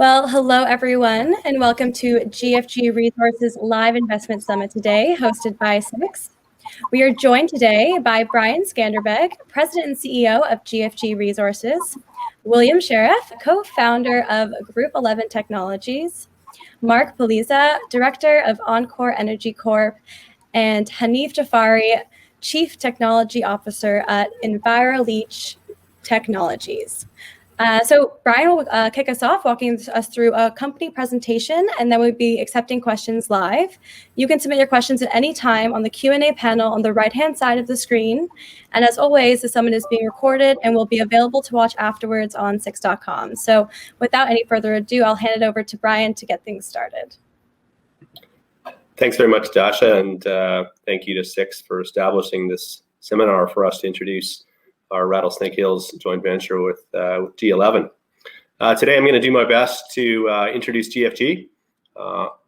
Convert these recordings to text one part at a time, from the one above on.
Well, hello everyone, and welcome to GFG Resources Live Investment Summit today, hosted by TSX. We are joined today by Brian Skanderbeg, President and CEO of GFG Resources, William Sheriff, co-founder of Group 11 Technologies, Mark Paliza, Director of Encore Energy Corp, and Hanif Jafari, Chief Technology Officer at EnviroLeach Technologies. So Brian will kick us off, walking us through a company presentation, and then we'll be accepting questions live. You can submit your questions at any time on the Q&A panel on the right-hand side of the screen. And as always, the summit is being recorded and will be available to watch afterwards on TSX.com. So without any further ado, I'll hand it over to Brian to get things started. Thanks very much, Dasha, and thank you to TSX for establishing this seminar for us to introduce our Rattlesnake Hills joint venture with G11. Today I'm going to do my best to introduce GFG.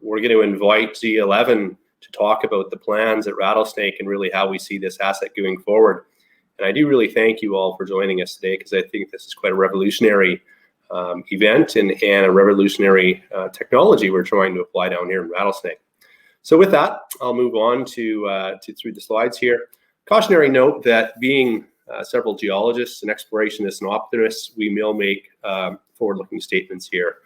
We're going to invite G11 to talk about the plans at Rattlesnake and really how we see this asset going forward. And I do really thank you all for joining us today, because I think this is quite a revolutionary event and a revolutionary technology we're trying to apply down here in Rattlesnake. So with that, I'll move on to through the slides here. Cautionary note that being several geologists and explorationists and optimists, we will make forward-looking statements here.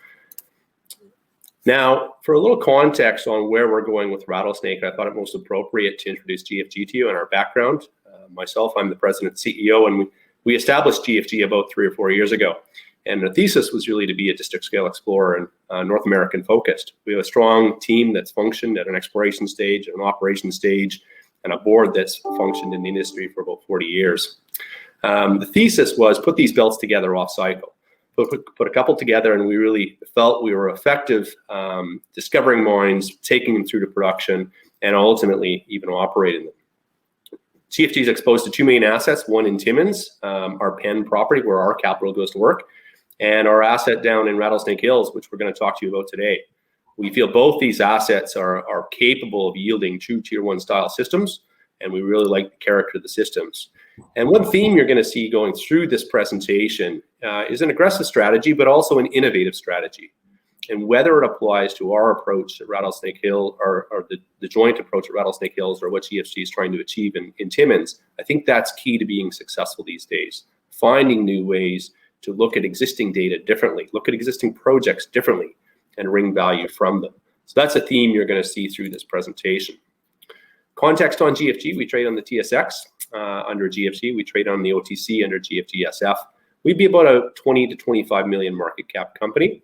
Now, for a little context on where we're going with Rattlesnake, I thought it most appropriate to introduce GFG to you and our background. Myself, I'm the president and CEO, and we established GFG about 3 or 4 years ago. And the thesis was really to be a district-scale explorer and North American focused. We have a strong team that's functioned at an exploration stage, an operation stage, and a board that's functioned in the industry for about 40 years. The thesis was put these belts together off cycle, put a couple together, and we really felt we were effective discovering mines, taking them through to production, and ultimately even operating them. GFG is exposed to 2 main assets, one in Timmins, our Pen property where our capital goes to work, and our asset down in Rattlesnake Hills, which we're going to talk to you about today. We feel both these assets are capable of yielding true Tier 1 style systems, and we really like the character of the systems. And one theme you're going to see going through this presentation is an aggressive strategy, but also an innovative strategy. And whether it applies to our approach at Rattlesnake Hill or the joint approach at Rattlesnake Hills or what GFG is trying to achieve in Timmins, I think that's key to being successful these days. Finding new ways to look at existing data differently, look at existing projects differently, and wring value from them. So that's a theme you're going to see through this presentation. Context on GFG: we trade on the TSX under GFG. We trade on the OTC under GFGSF. We'd be about a 20 to 25 million market cap company.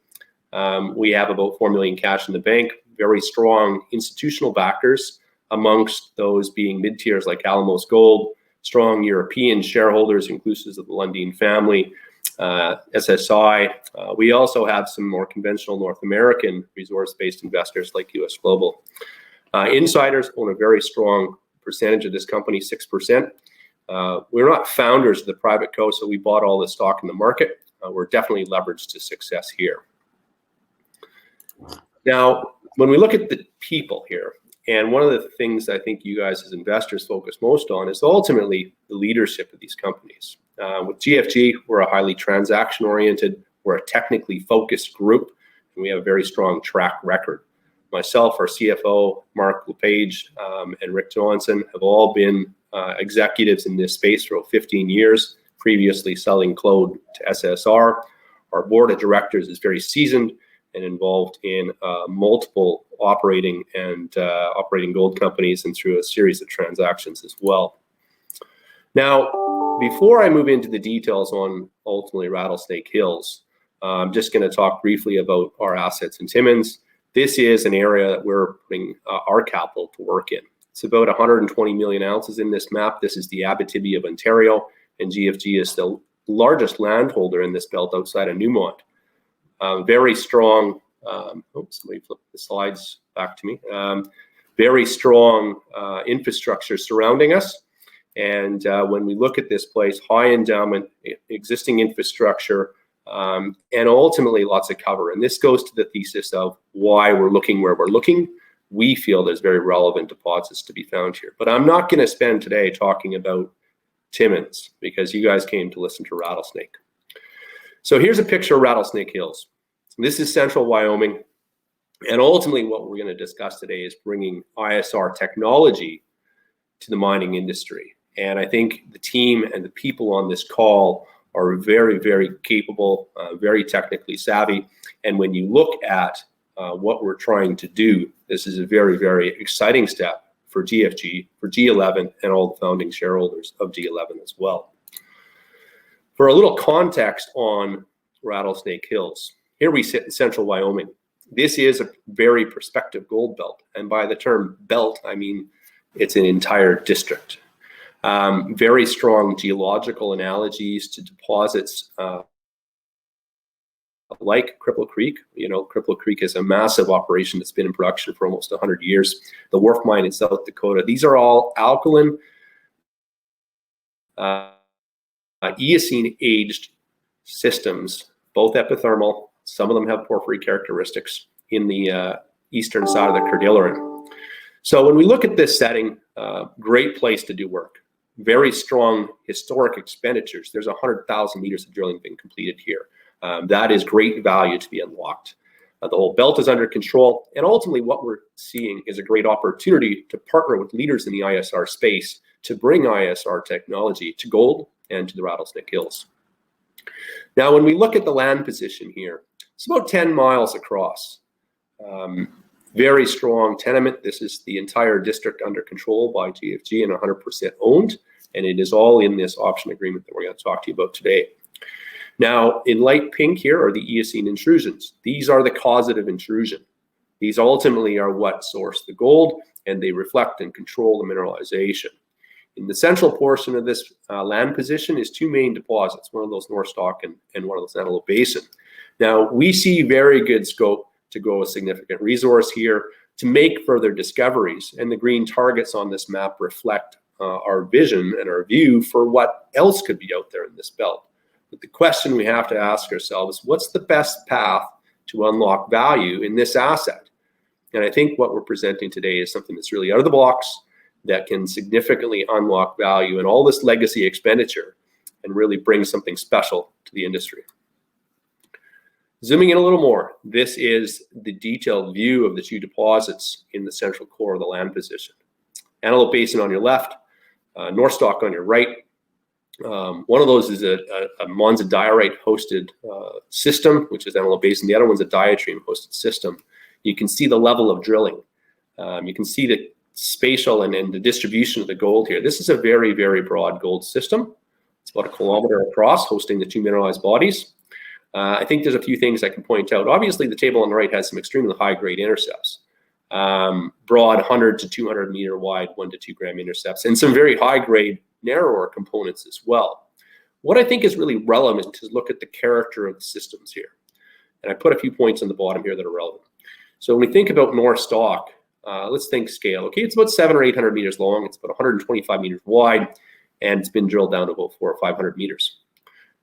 We have about 4 million cash in the bank, very strong institutional backers, amongst those being mid-tiers like Alamos Gold, strong European shareholders, inclusive of the Lundin family, SSI. We also have some more conventional North American resource-based investors like US Global. Insiders own a very strong percentage of this company, 6%. We're not founders of the private co, so we bought all the stock in the market. We're definitely leveraged to success here. Now, when we look at the people here, and one of the things I think you guys as investors focus most on is ultimately the leadership of these companies. With GFG, we're a highly transaction-oriented, we're a technically focused group, and we have a very strong track record. Myself, our CFO, Mark LePage, and Rick Johnson have all been executives in this space for 15 years, previously selling Claude to SSR. Our board of directors is very seasoned and involved in multiple operating gold companies and through a series of transactions as well. Now, before I move into the details on ultimately Rattlesnake Hills, I'm just going to talk briefly about our assets in Timmins. This is an area that we're putting our capital to work in. It's about 120 million ounces in this map. This is the Abitibi of Ontario, and GFG is the largest landholder in this belt outside of Newmont. Very strong, somebody flip the slides back to me. Very strong infrastructure surrounding us. And when we look at this place, high endowment, existing infrastructure, and ultimately lots of cover. And this goes to the thesis of why we're looking where we're looking. We feel there's very relevant deposits to be found here. But I'm not going to spend today talking about Timmins because you guys came to listen to Rattlesnake. So here's a picture of Rattlesnake Hills. This is central Wyoming. And ultimately, what we're going to discuss today is bringing ISR technology to the mining industry. And I think the team and the people on this call are very, very capable, very technically savvy. And when you look at what we're trying to do, this is a very, very exciting step for GFG, for G11, and all the founding shareholders of G11 as well. For a little context on Rattlesnake Hills, here we sit in central Wyoming. This is a very prospective gold belt. And by the term belt, I mean it's an entire district. Very strong geological analogies to deposits like Cripple Creek. You know, Cripple Creek is a massive operation that's been in production for almost 100 years. The Wharf Mine in South Dakota. These are all alkaline, Eocene-aged systems, both epithermal. Some of them have porphyry characteristics in the eastern side of the Cordilleran. So when we look at this setting, great place to do work. Very strong historic expenditures. There's 100,000 meters of drilling being completed here. That is great value to be unlocked. The whole belt is under control. And ultimately what we're seeing is a great opportunity to partner with leaders in the ISR space to bring ISR technology to gold and to the Rattlesnake Hills. Now, when we look at the land position here, it's about 10 miles across. Very strong tenement. This is the entire district under control by GFG and 100% owned. And it is all in this option agreement that we're going to talk to you about today. Now, in light pink here are the Eocene intrusions. These are the causative intrusion. These ultimately are what source the gold, and they reflect and control the mineralization. In the central portion of this land position is two main deposits, one of those Northstock and one of those Antelope Basin. Now, we see very good scope to grow a significant resource here to make further discoveries. And the green targets on this map reflect our vision and our view for what else could be out there in this belt. But the question we have to ask ourselves, what's the best path to unlock value in this asset? And I think what we're presenting today is something that's really out of the box that can significantly unlock value in all this legacy expenditure and really bring something special to the industry. Zooming in a little more, this is the detailed view of the two deposits in the central core of the land position. Antelope Basin on your left, Northstock on your right. One of those is a Monza diorite hosted system, which is Antelope Basin. The other one's a diatreme hosted system. You can see the level of drilling. You can see the spatial and the distribution of the gold here. This is a very, very broad gold system. It's about 1 kilometer across, hosting the two mineralized bodies. I think there's a few things I can point out. Obviously, the table on the right has some extremely high-grade intercepts. Broad 100 to 200 meter wide, 1 to 2 gram intercepts, and some very high-grade, narrower components as well. What I think is really relevant is look at the character of the systems here. And I put a few points on the bottom here that are relevant. So when we think about Northstock, let's think scale. Okay, it's about 700 or 800 meters long. It's about 125 meters wide, and it's been drilled down to about 400 or 500 meters.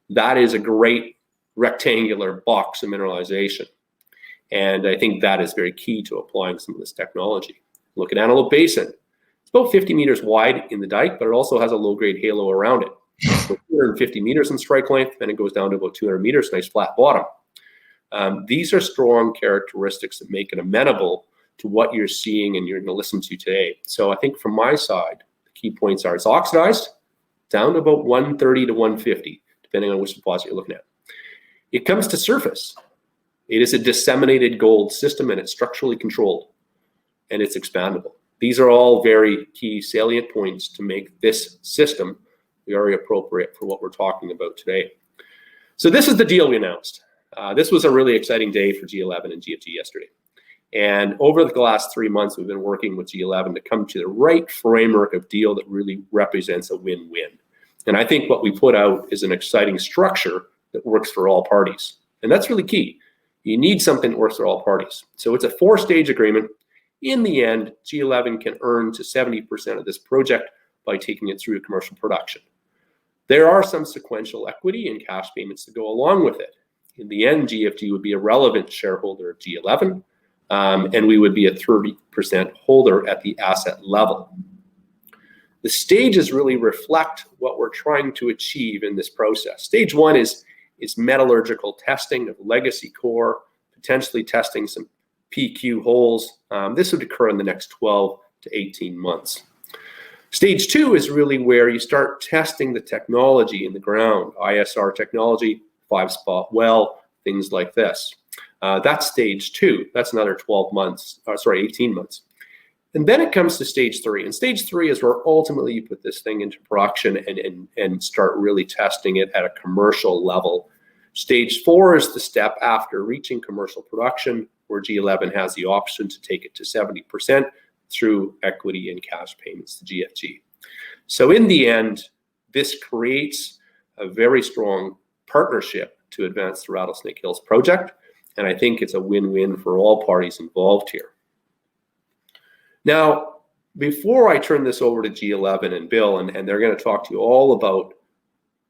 That is a great rectangular box of mineralization. And I think that is very key to applying some of this technology. Look at Antelope Basin. It's about 50 meters wide in the dike, but it also has a low-grade halo around it. So 250 meters in strike length, and it goes down to about 200 meters, nice flat bottom. These are strong characteristics that make it amenable to what you're seeing and you're going to listen to today. So I think from my side, the key points are it's oxidized down to about 130 to 150, depending on which deposit you're looking at. It comes to surface. It is a disseminated gold system, and it's structurally controlled, and it's expandable. These are all very key salient points to make this system very appropriate for what we're talking about today. So this is the deal we announced. This was a really exciting day for G11 and GFG yesterday. And over the last 3 months, we've been working with G11 to come to the right framework of deal that really represents a win-win. And I think what we put out is an exciting structure that works for all parties. And that's really key. You need something that works for all parties. So it's a 4-stage agreement. In the end, G11 can earn to 70% of this project by taking it through commercial production. There are some sequential equity and cash payments to go along with it. In the end, GFG would be a relevant shareholder of G11, and we would be a 30% holder at the asset level. The stages really reflect what we're trying to achieve in this process. Stage 1 is metallurgical testing of legacy core, potentially testing some PQ holes. This would occur in the next 12 to 18 months. Stage 2 is really where you start testing the technology in the ground, ISR technology, 5-spot well, things like this. That's stage 2. That's another 18 months. And then it comes to stage 3. And stage 3 is where ultimately you put this thing into production and start really testing it at a commercial level. Stage 4 is the step after reaching commercial production, where G11 has the option to take it to 70% through equity and cash payments to GFG. So in the end, this creates a very strong partnership to advance the Rattlesnake Hills project. And I think it's a win-win for all parties involved here. Now, before I turn this over to G11 and Bill, and they're going to talk to you all about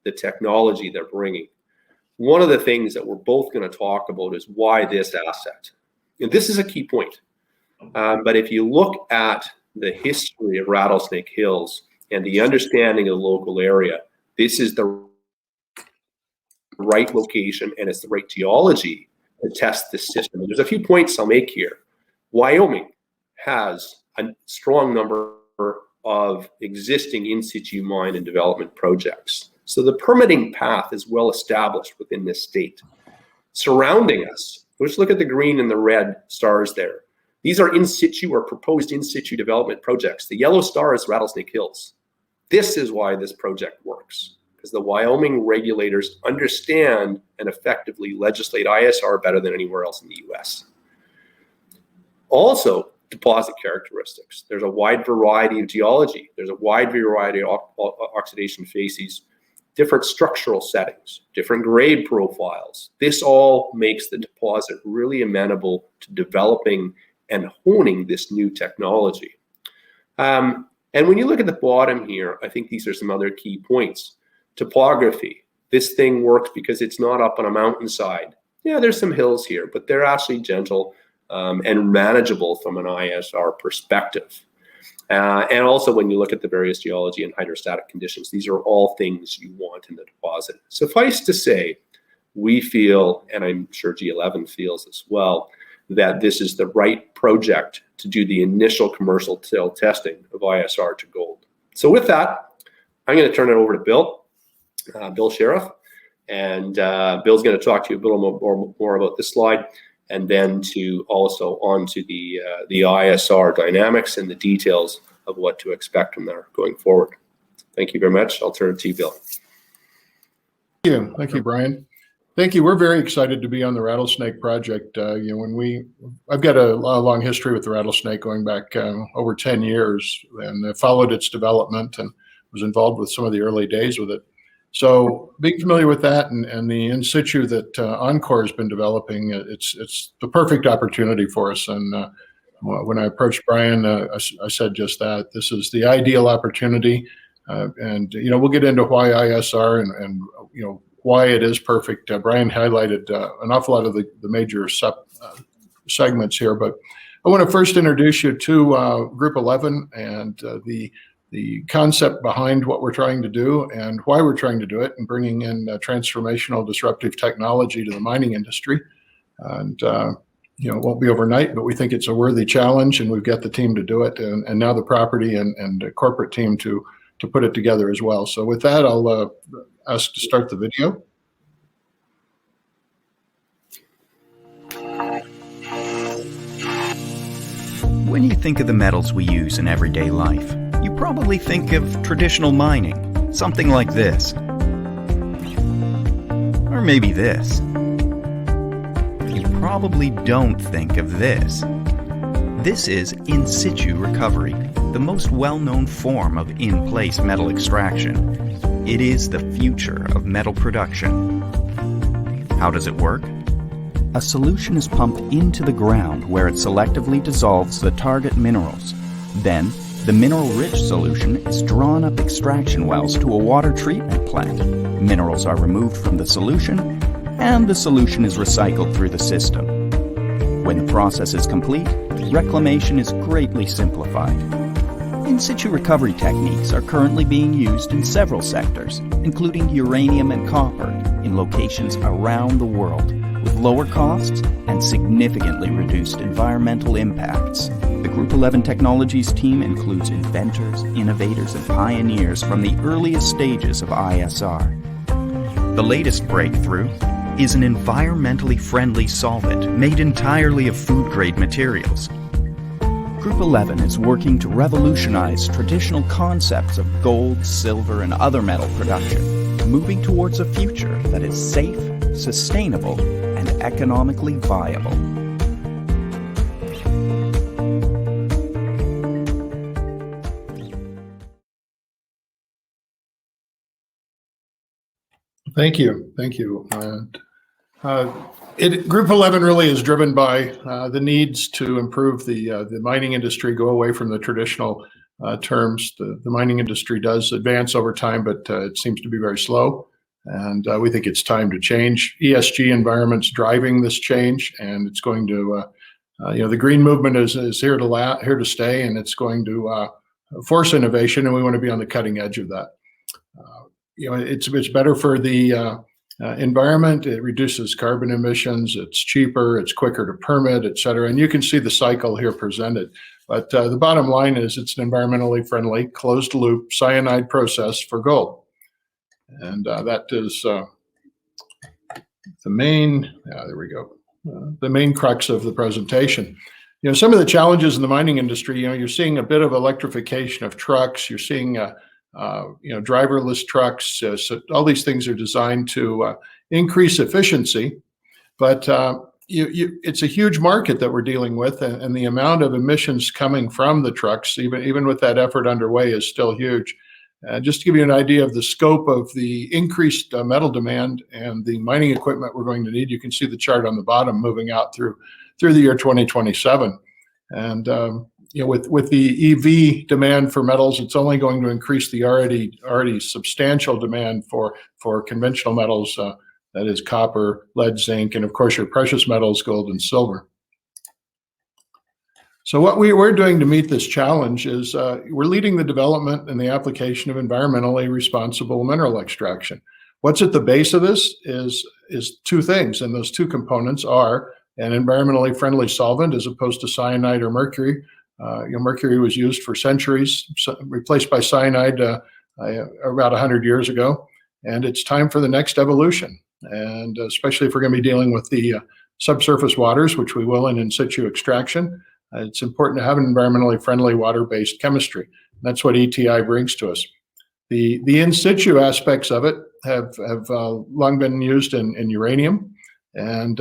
the technology they're bringing, one of the things that we're both going to talk about is why this asset. And this is a key point. But if you look at the history of Rattlesnake Hills and the understanding of the local area, this is the right location and it's the right geology to test this system. And there's a few points I'll make here. Wyoming has a strong number of existing in situ mine and development projects. So the permitting path is well established within this state. Surrounding us, let's look at the green and the red stars there. These are in situ or proposed in situ development projects. The yellow star is Rattlesnake Hills. This is why this project works, because the Wyoming regulators understand and effectively legislate ISR better than anywhere else in the US. Also, deposit characteristics. There's a wide variety of geology. There's a wide variety of oxidation facies, different structural settings, different grade profiles. This all makes the deposit really amenable to developing and honing this new technology. And when you look at the bottom here, I think these are some other key points. Topography. This thing works because it's not up on a mountainside. Yeah, there's some hills here, but they're actually gentle and manageable from an ISR perspective. And also when you look at the various geology and hydrostatic conditions, these are all things you want in the deposit. Suffice to say, we feel, and I'm sure G11 feels as well, that this is the right project to do the initial commercial till testing of ISR to gold. So with that, I'm going to turn it over to Bill, Bill Sheriff, and Bill's going to talk to you a little more about this slide, and then to also onto the ISR dynamics and the details of what to expect from there going forward. Thank you very much. I'll turn it to you, Bill. Thank you, Brian. Thank you. We're very excited to be on the Rattlesnake project. I've got a long history with the Rattlesnake going back over 10 years, and followed its development and was involved with some of the early days with it. So being familiar with that and the in situ that Encore has been developing, it's the perfect opportunity for us. And when I approached Brian, I said just that. This is the ideal opportunity. We'll get into why ISR and why it is perfect. Brian highlighted an awful lot of the major segments here, but I want to first introduce you to Group 11 and the concept behind what we're trying to do and why we're trying to do it, and bringing in transformational disruptive technology to the mining industry. And it won't be overnight, but we think it's a worthy challenge, and we've got the team to do it, and now the property and the corporate team to put it together as well. So with that, I'll ask to start the video. When you think of the metals we use in everyday life, you probably think of traditional mining, something like this. Or maybe this. You probably don't think of this. This is in situ recovery, the most well-known form of in-place metal extraction. It is the future of metal production. How does it work? A solution is pumped into the ground where it selectively dissolves the target minerals. Then, the mineral-rich solution is drawn up extraction wells to a water treatment plant. Minerals are removed from the solution, and the solution is recycled through the system. When the process is complete, reclamation is greatly simplified. In-situ recovery techniques are currently being used in several sectors, including uranium and copper, in locations around the world. with lower costs and significantly reduced environmental impacts. The Group 11 Technologies team includes inventors, innovators, and pioneers from the earliest stages of ISR. The latest breakthrough is an environmentally friendly solvent made entirely of food-grade materials. Group 11 is working to revolutionize traditional concepts of gold, silver, and other metal production, moving towards a future that is safe, sustainable, and economically viable. Thank you. Group 11 really is driven by the needs to improve the mining industry, go away from the traditional terms. The mining industry does advance over time, but it seems to be very slow. And we think it's time to change. ESG environment's driving this change, and it's going to, the green movement is here to stay, and it's going to force innovation, and we want to be on the cutting edge of that. It's better for the environment. It reduces carbon emissions. It's cheaper. It's quicker to permit, et cetera. And you can see the cycle here presented. But the bottom line is it's an environmentally friendly, closed-loop cyanide process for gold. And that is the main. There we go. The main crux of the presentation. Some of the challenges in the mining industry. You're seeing a bit of electrification of trucks. You're seeing driverless trucks. So all these things are designed to increase efficiency, but it's a huge market that we're dealing with, and the amount of emissions coming from the trucks, even with that effort underway, is still huge. Just to give you an idea of the scope of the increased metal demand and the mining equipment we're going to need, you can see the chart on the bottom moving out through the year 2027, and with the EV demand for metals, it's only going to increase the already substantial demand for conventional metals, that is copper, lead, zinc, and of course your precious metals, gold and silver. So what we're doing to meet this challenge is we're leading the development and the application of environmentally responsible mineral extraction. What's at the base of this is two things, and those two components are an environmentally friendly solvent as opposed to cyanide or mercury. Mercury was used for centuries, replaced by cyanide about 100 years ago, and it's time for the next evolution. And especially if we're going to be dealing with the subsurface waters, which we will in situ extraction, it's important to have an environmentally friendly water-based chemistry. That's what ETI brings to us. The in situ aspects of it have long been used in uranium, and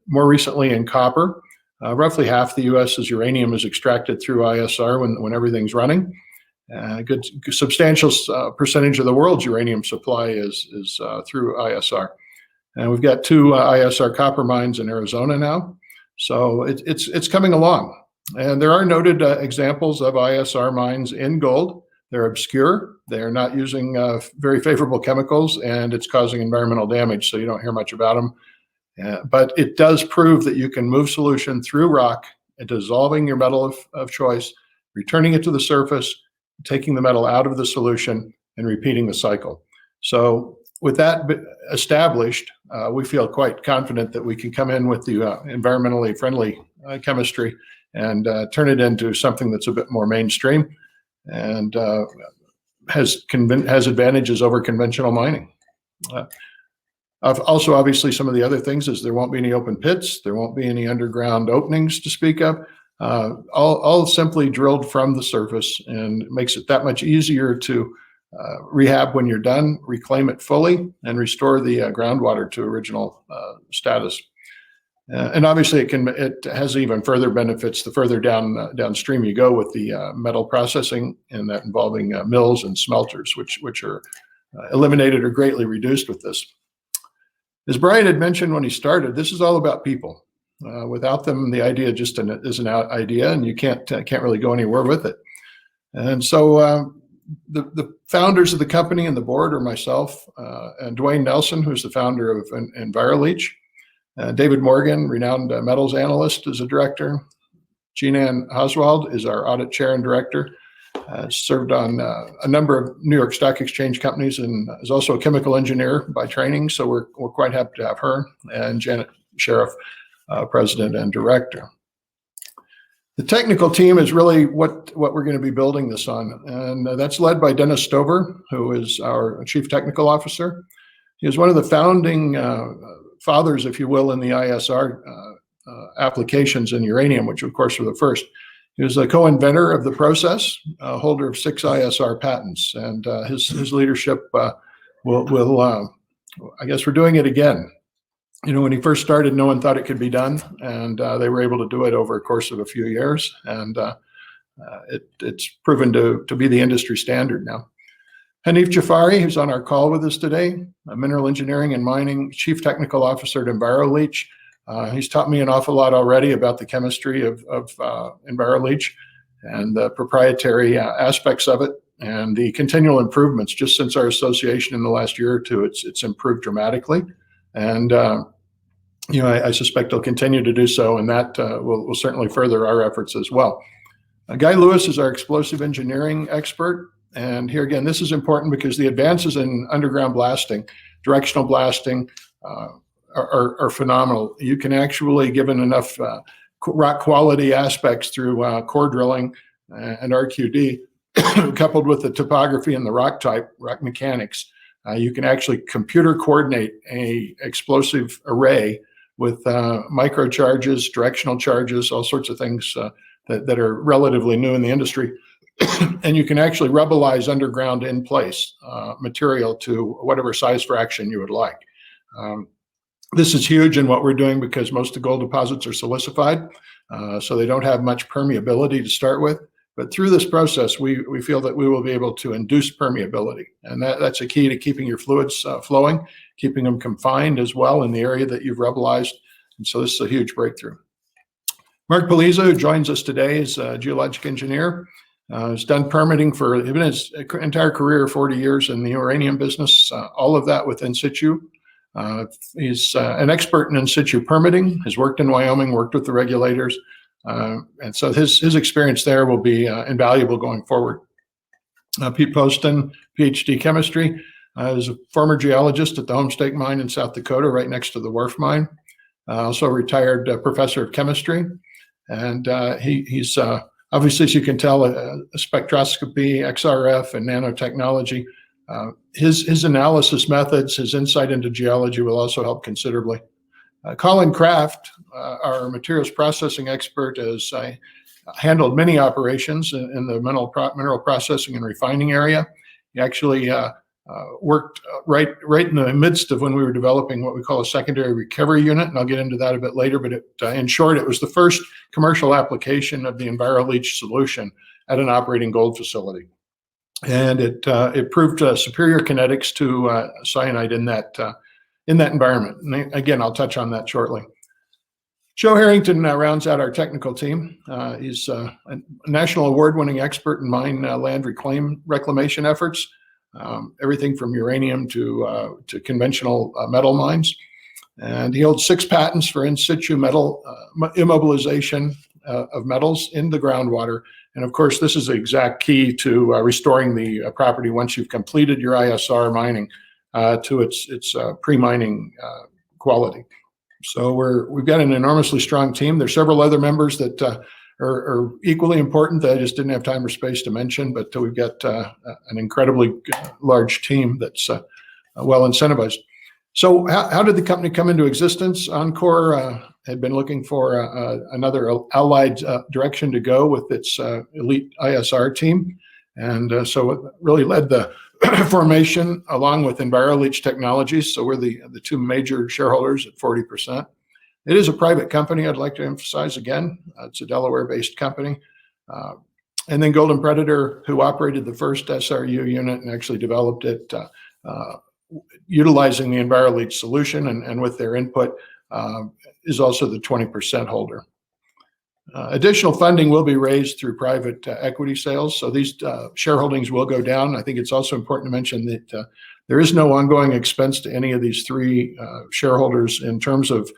more recently in copper. Roughly half the U.S.'s uranium is extracted through ISR when everything's running. A good substantial percentage of the world's uranium supply is through ISR. And we've got 2 ISR copper mines in Arizona now. So it's coming along. And there are noted examples of ISR mines in gold. They're obscure. They're not using very favorable chemicals, and it's causing environmental damage, so you don't hear much about them. But it does prove that you can move solution through rock, dissolving your metal of choice, returning it to the surface, taking the metal out of the solution, and repeating the cycle. So with that established, we feel quite confident that we can come in with the environmentally friendly chemistry and turn it into something that's a bit more mainstream and has advantages over conventional mining. Also, obviously, some of the other things is there won't be any open pits, there won't be any underground openings to speak of, all simply drilled from the surface, and makes it that much easier to rehab when you're done, reclaim it fully, and restore the groundwater to original status. And obviously, it has even further benefits the further downstream you go with the metal processing, and that involving mills and smelters, which are eliminated or greatly reduced with this. As Brian had mentioned when he started, this is all about people. Without them, the idea just is an idea, and you can't really go anywhere with it. And so the founders of the company and the board are myself and Dwayne Nelson, who's the founder of EnviroLeach. David Morgan, renowned metals analyst, is a director. Jean-Ann Oswald is our audit chair and director. Served on a number of New York Stock Exchange companies, and is also a chemical engineer by training. So we're quite happy to have her. And Janet sheriff, president, and director. The technical team is really what we're going to be building this on, and that's led by Dennis Stover, who is our chief technical officer. He was one of the founding fathers, if you will, in the ISR applications in uranium, which of course were the first. He was a co-inventor of the process, holder of 6 ISR patents, and his leadership will I guess we're doing it again. You know, when he first started, no one thought it could be done, and they were able to do it over a course of a few years, and it's proven to be the industry standard now. Hanif Jafari, who's on our call with us today, a mineral engineering and mining chief technical officer at EnviroLeach. He's taught me an awful lot already about the chemistry of EnviroLeach and the proprietary aspects of it and the continual improvements. Just since our association in the last year or two, it's improved dramatically. And you know, I suspect it'll continue to do so, and that will certainly further our efforts as well. Guy Lewis is our explosive engineering expert. And here again, this is important because the advances in underground blasting, directional blasting, are phenomenal. You can actually, given enough rock quality aspects through core drilling and RQD, coupled with the topography and the rock type, rock mechanics, you can actually computer coordinate a explosive array with microcharges, directional charges, all sorts of things that are relatively new in the industry. And you can actually rebelize underground in place material to whatever size fraction you would like. This is huge in what we're doing because most of the gold deposits are silicified, so they don't have much permeability to start with. But through this process, we feel that we will be able to induce permeability. And that's a key to keeping your fluids flowing, keeping them confined as well in the area that you've rebelized. And so this is a huge breakthrough. Mark Paliza, who joins us today, is a geologic engineer. He's done permitting for his entire career, 40 years in the uranium business, all of that with in situ. He's an expert in in situ permitting, has worked in Wyoming, worked with the regulators. And so his experience there will be invaluable going forward. Pete Poston, PhD chemistry, is a former geologist at the Homestake mine in South Dakota, right next to the Wharf mine. Also a retired professor of chemistry. And he's obviously, as you can tell, a spectroscopy, XRF, and nanotechnology. His analysis methods, his insight into geology will also help considerably. Colin Kraft, our materials processing expert, has handled many operations in the mineral processing and refining area. He actually worked right in the midst of when we were developing what we call a secondary recovery unit, and I'll get into that a bit later, but in short, it was the first commercial application of the EnviroLeach solution at an operating gold facility. And it proved superior kinetics to cyanide in that environment. And again, I'll touch on that shortly. Joe Harrington rounds out our technical team. He's a national award-winning expert in mine land reclamation efforts, everything from uranium to conventional metal mines. And he holds 6 patents for in situ metal immobilization of metals in the groundwater. And of course, this is the exact key to restoring the property once you've completed your ISR mining to its pre-mining quality. So we've got an enormously strong team. There's several other members that are equally important that I just didn't have time or space to mention, but we've got an incredibly large team that's well incentivized. So how did the company come into existence? Encore had been looking for another allied direction to go with its elite ISR team. And so it really led the formation along with EnviroLeach Technologies. So we're the 2 major shareholders at 40%. It is a private company, I'd like to emphasize again. It's a Delaware-based company. And then Golden Predator, who operated the first SRU unit and actually developed it utilizing the EnviroLeach solution and with their input, is also the 20% holder. Additional funding will be raised through private equity sales. So these shareholdings will go down. I think it's also important to mention that there is no ongoing expense to any of these 3 shareholders in terms of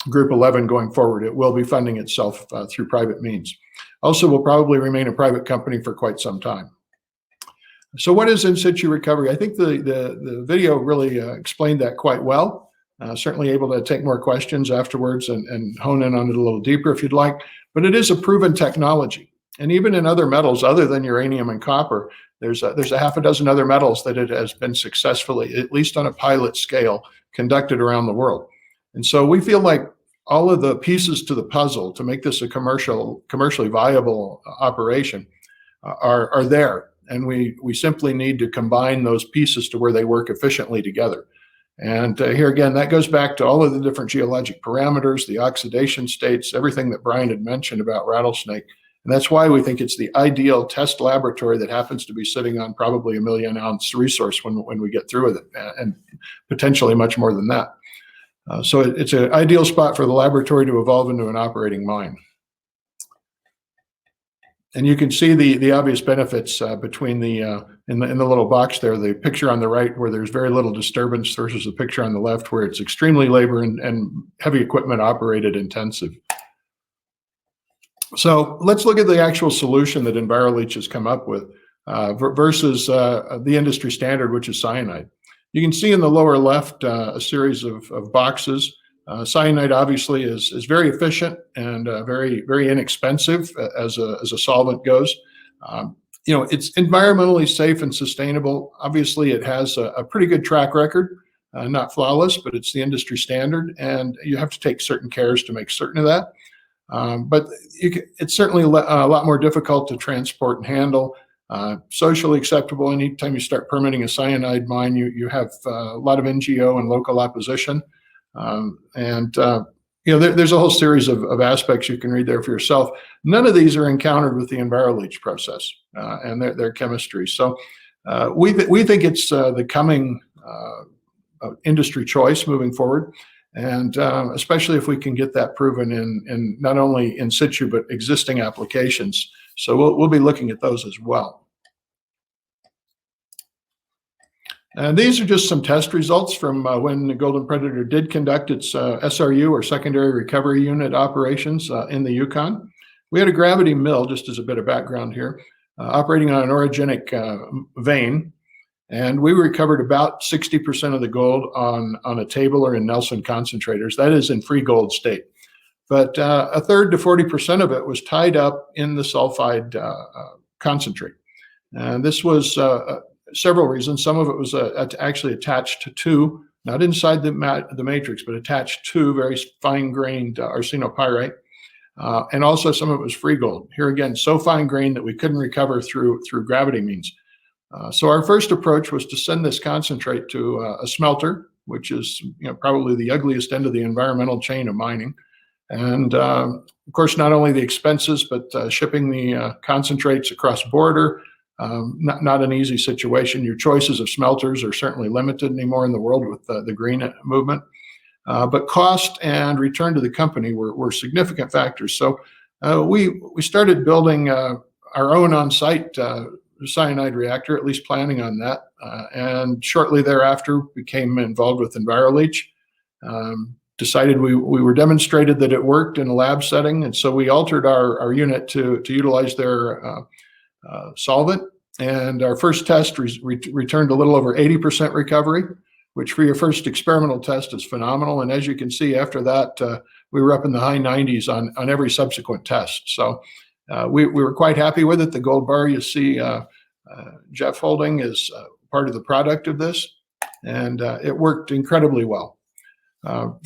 Group 11 going forward. It will be funding itself through private means. Also, will probably remain a private company for quite some time. So what is in situ recovery? I think the video really explained that quite well. Certainly able to take more questions afterwards and hone in on it a little deeper if you'd like. But it is a proven technology. And even in other metals other than uranium and copper, there's a half a dozen other metals that it has been successfully, at least on a pilot scale, conducted around the world. And so we feel like all of the pieces to the puzzle to make this a commercially viable operation are there. And we simply need to combine those pieces to where they work efficiently together. And here again, that goes back to all of the different geologic parameters, the oxidation states, everything that Brian had mentioned about Rattlesnake. And that's why we think it's the ideal test laboratory that happens to be sitting on probably a 1 million ounce resource when we get through with it, and potentially much more than that. So it's an ideal spot for the laboratory to evolve into an operating mine. And you can see the obvious benefits between in the little box there, the picture on the right where there's very little disturbance versus the picture on the left where it's extremely labor and heavy equipment operated intensive. So let's look at the actual solution that EnviroLeach has come up with versus the industry standard, which is cyanide. You can see in the lower left a series of boxes. Cyanide obviously is very efficient and very inexpensive as a solvent goes. It's environmentally safe and sustainable. Obviously, it has a pretty good track record, not flawless, but it's the industry standard, and you have to take certain cares to make certain of that. But it's certainly a lot more difficult to transport and handle. Socially acceptable. Anytime you start permitting a cyanide mine, you have a lot of NGO and local opposition. There's a whole series of aspects you can read there for yourself. None of these are encountered with the EnviroLeach process and their chemistry. So we think it's the coming industry choice moving forward, and especially if we can get that proven in not only in situ but existing applications. So we'll be looking at those as well. And these are just some test results from when the Golden Predator did conduct its SRU, or secondary recovery unit operations in the Yukon. We had a gravity mill, just as a bit of background here, operating on an orogenic vein. And we recovered about 60% of the gold on a table or in Nelson concentrators. That is in free gold state. But a third to 40% of it was tied up in the sulfide concentrate. And this was several reasons. Some of it was actually attached to, not inside the matrix, but attached to very fine-grained arsenopyrite. And also some of it was free gold. Here again, so fine-grained that we couldn't recover through gravity means. So our first approach was to send this concentrate to a smelter, which is probably the ugliest end of the environmental chain of mining. And of course, not only the expenses, but shipping the concentrates across border, not an easy situation. Your choices of smelters are certainly limited anymore in the world with the green movement. But cost and return to the company were significant factors. So we started building our own on-site cyanide reactor, at least planning on that. And shortly thereafter became involved with EnviroLeach. Decided we were demonstrated that it worked in a lab setting, and so we altered our unit to utilize their solvent. And our first test returned a little over 80% recovery, which for your first experimental test is phenomenal. And as you can see, after that, we were up in the high 90s on every subsequent test. So we were quite happy with it. The gold bar you see Jeff holding is part of the product of this, and it worked incredibly well.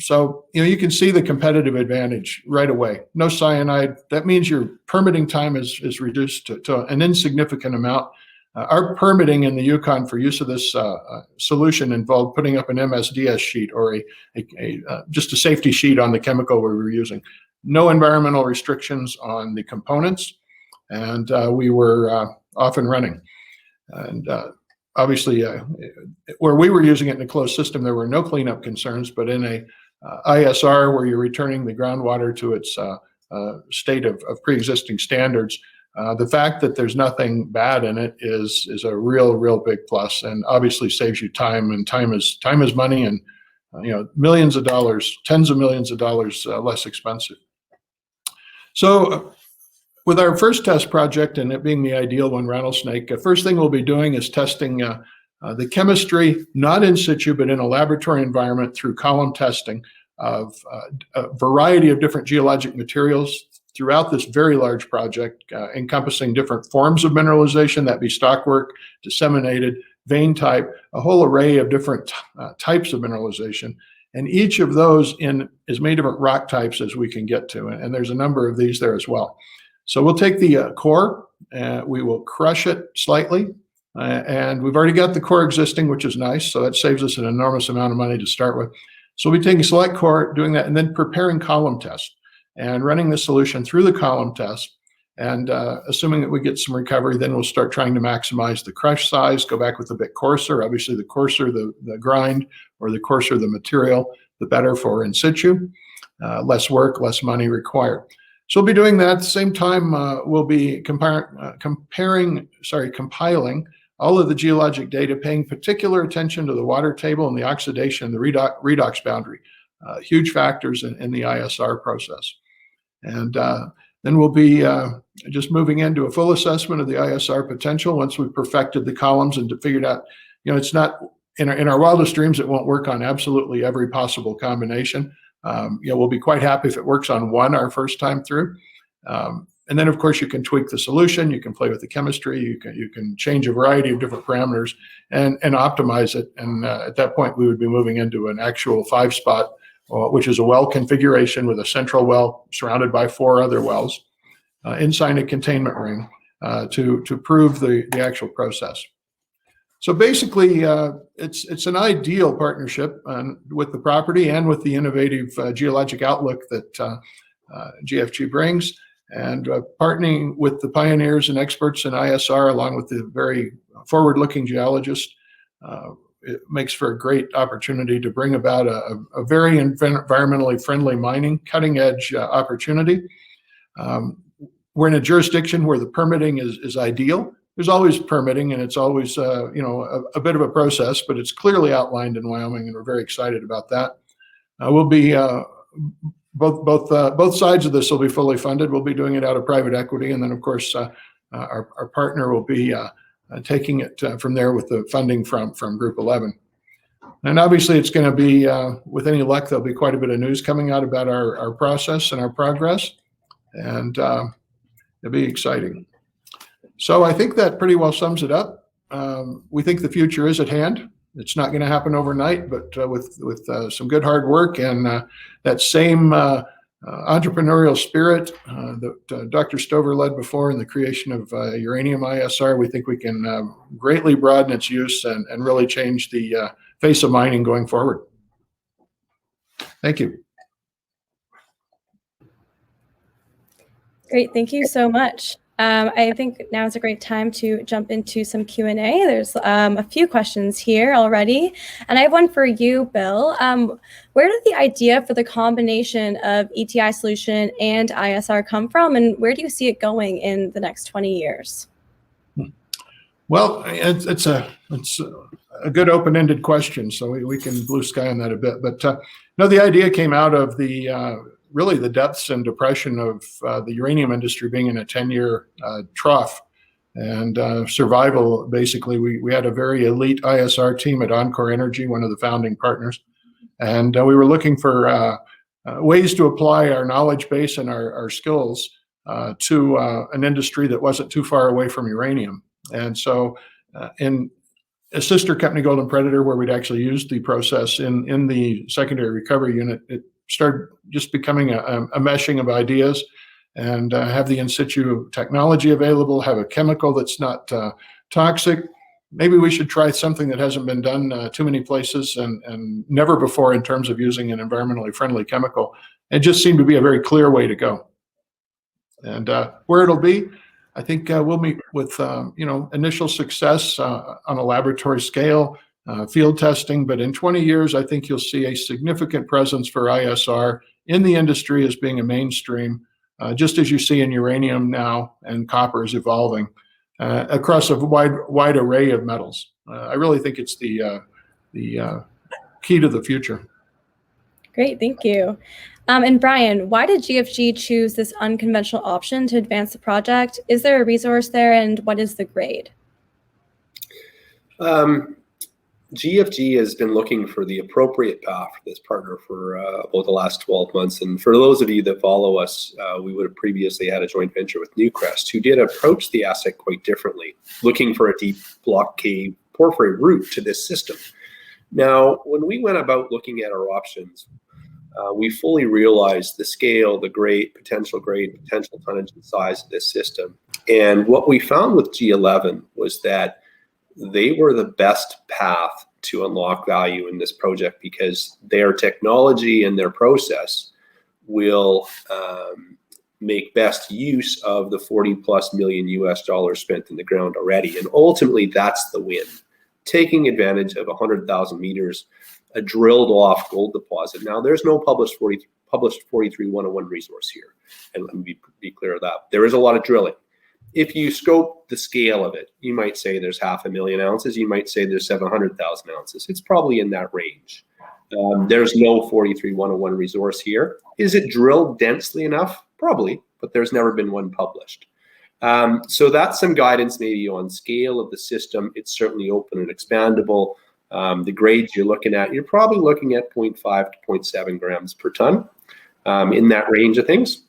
So you can see the competitive advantage right away. No cyanide. That means your permitting time is reduced to an insignificant amount. Our permitting in the Yukon for use of this solution involved putting up an MSDS sheet, or just a safety sheet on the chemical we were using. No environmental restrictions on the components, and we were off and running. And obviously, where we were using it in a closed system, there were no cleanup concerns, but in a ISR where you're returning the groundwater to its state of pre-existing standards, the fact that there's nothing bad in it is a real big plus, and obviously saves you time, and time is money, and millions of dollars, tens of millions of dollars less expensive. So with our first test project, and it being the ideal one, Rattlesnake, first thing we'll be doing is testing The chemistry, not in situ, but in a laboratory environment through column testing of a variety of different geologic materials throughout this very large project, encompassing different forms of mineralization, that be stockwork, disseminated, vein type, a whole array of different types of mineralization. And each of those in as many different rock types as we can get to. And there's a number of these there as well. So we'll take the core, we will crush it slightly. And we've already got the core existing, which is nice. So that saves us an enormous amount of money to start with. So we'll be taking select core, doing that, and then preparing column tests and running the solution through the column test. And assuming that we get some recovery, then we'll start trying to maximize the crush size, go back with a bit coarser. Obviously, the coarser the grind or the coarser the material, the better for in situ. Less work, less money required. So we'll be doing that. At the same time, we'll be compiling all of the geologic data, paying particular attention to the water table and the oxidation and the redox boundary, huge factors in the ISR process. And then we'll be just moving into a full assessment of the ISR potential once we've perfected the columns and figured out, it's not, in our wildest dreams, it won't work on absolutely every possible combination. We'll be quite happy if it works on one our first time through. And then, of course, you can tweak the solution, you can play with the chemistry, you can change a variety of different parameters and optimize it. And at that point, we would be moving into an actual 5-spot, which is a well configuration with a central well surrounded by 4 other wells inside a containment ring to prove the actual process. So basically, it's an ideal partnership with the property and with the innovative geologic outlook that GFG brings. And partnering with the pioneers and experts in ISR, along with the very forward-looking geologists, it makes for a great opportunity to bring about a very environmentally friendly mining, cutting-edge opportunity. We're in a jurisdiction where the permitting is ideal. There's always permitting, and it's always a bit of a process, but it's clearly outlined in Wyoming, and we're very excited about that. We'll be both sides of this will be fully funded. We'll be doing it out of private equity, and then of course our partner will be taking it from there with the funding from Group 11. And obviously, it's going to be, with any luck, there'll be quite a bit of news coming out about our process and our progress, and it'll be exciting. So I think that pretty well sums it up. We think the future is at hand. It's not going to happen overnight, but with some good hard work and that same entrepreneurial spirit that Dr. Stover led before in the creation of uranium ISR, we think we can greatly broaden its use and really change the face of mining going forward. Thank you. Great, thank you so much. I think now is a great time to jump into some Q&A. There's a few questions here already. And I have one for you, Bill. Where did the idea for the combination of ETI solution and ISR come from? And where do you see it going in the next 20 years? Well, it's a good open-ended question, so we can blue sky on that a bit. But no, the idea came out of really the depths and depression of the uranium industry being in a 10-year trough and survival. Basically, we had a very elite ISR team at Encore Energy, one of the founding partners, and we were looking for ways to apply our knowledge base and our skills to an industry that wasn't too far away from uranium. And so in a sister company, Golden Predator, where we'd actually used the process in the secondary recovery unit, it started just becoming a meshing of ideas, and have the in situ technology available, have a chemical that's not toxic. Maybe we should try something that hasn't been done too many places and never before in terms of using an environmentally friendly chemical. It just seemed to be a very clear way to go. And where it'll be, I think we'll meet with initial success on a laboratory scale, field testing, but in 20 years, I think you'll see a significant presence for ISR in the industry as being a mainstream, just as you see in uranium now, and copper is evolving across a wide array of metals. I really think it's the key to the future. Great, thank you. And Brian, why did GFG choose this unconventional option to advance the project? Is there a resource there, and what is the grade? GFG has been looking for the appropriate path for this partner for about the last 12 months. And for those of you that follow us, we would have previously had a joint venture with Newcrest, who did approach the asset quite differently, looking for a deep block cave porphyry route to this system. Now, when we went about looking at our options, we fully realized the scale, the potential tonnage and size of this system. And what we found with G11 was that they were the best path to unlock value in this project, because their technology and their process will make best use of the 40+ million US dollars spent in the ground already. And ultimately, that's the win. Taking advantage of 100,000 meters, a drilled off gold deposit. Now, there's no published 43-101 resource here. And let me be clear of that. There is a lot of drilling. If you scope the scale of it, you might say there's 500,000 ounces. You might say there's 700,000 ounces. It's probably in that range. There's no 43-101 resource here. Is it drilled densely enough? Probably, but there's never been one published. So that's some guidance maybe on scale of the system. It's certainly open and expandable. The grades you're looking at, you're probably looking at 0.5 to 0.7 grams per ton, in that range of things.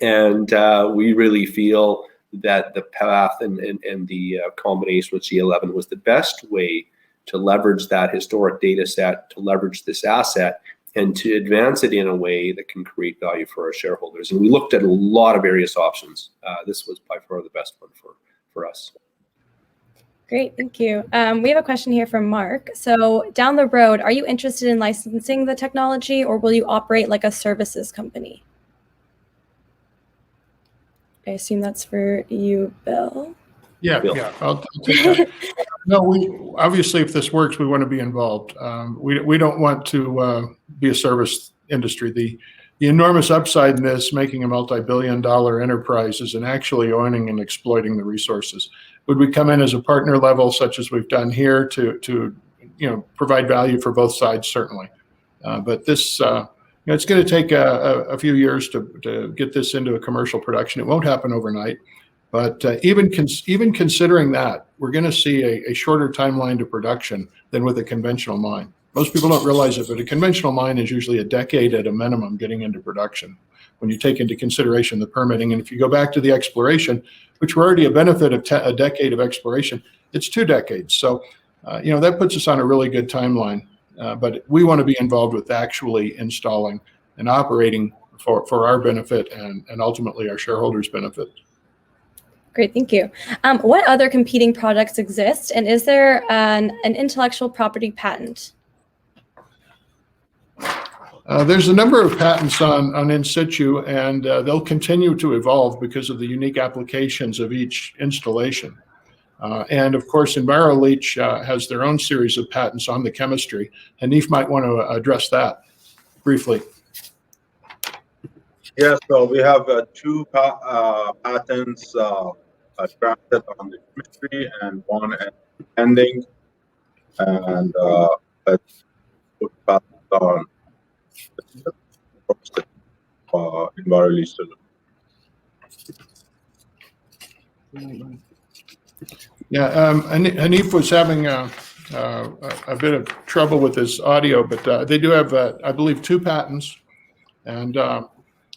And we really feel that the path and the combination with G11 was the best way to leverage that historic data set, to leverage this asset, and to advance it in a way that can create value for our shareholders. And we looked at a lot of various options. This was by far the best one for us. Great, thank you. We have a question here from Mark. So down the road, are you interested in licensing the technology, or will you operate like a services company? I assume that's for you, Bill. Yeah, Bill. yeah, I'll take that. No, obviously, if this works, we want to be involved. We don't want to be a service industry. The enormous upside in this, making a multi-billion-dollar enterprise, is in actually owning and exploiting the resources. Would we come in as a partner level, such as we've done here, to provide value for both sides? Certainly, but this. It's going to take a few years to get this into a commercial production. It won't happen overnight, but even considering that, we're going to see a shorter timeline to production than with a conventional mine. Most people don't realize it, but a conventional mine is usually a decade at a minimum getting into production, when you take into consideration the permitting. And if you go back to the exploration, which we're already a benefit of a decade of exploration, it's 2 decades. So, that puts us on a really good timeline. But we want to be involved with actually installing and operating for our benefit and ultimately our shareholders' benefit. Great, thank you. What other competing products exist, and is there an intellectual property patent? There's a number of patents on in situ, and they'll continue to evolve because of the unique applications of each installation. And of course, EnviroLeach has their own series of patents on the chemistry. Hanif might want to address that briefly. Yes, so we have 2 patents granted on the chemistry and 1 pending, and put patents on EnviroLeach. Yeah, Hanif was having a bit of trouble with his audio, but they do have, I believe, 2 patents, and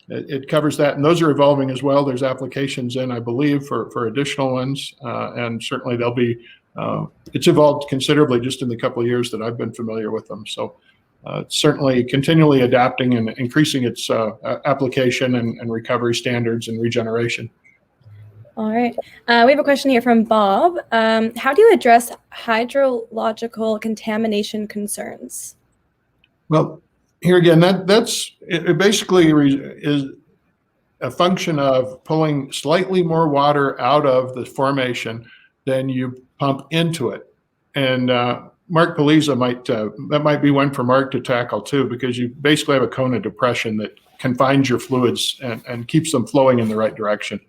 it covers that. And those are evolving as well. There's applications in, I believe, for additional ones, and certainly they'll be. It's evolved considerably just in the couple of years that I've been familiar with them. So certainly continually adapting and increasing its application and recovery standards and regeneration. All right. We have a question here from Bob. How do you address hydrological contamination concerns? Well, here again, that's it basically is a function of pulling slightly more water out of the formation than you pump into it. And Mark Paliza that might be one for Mark to tackle too, because you basically have a cone of depression that confines your fluids and keeps them flowing in the right direction.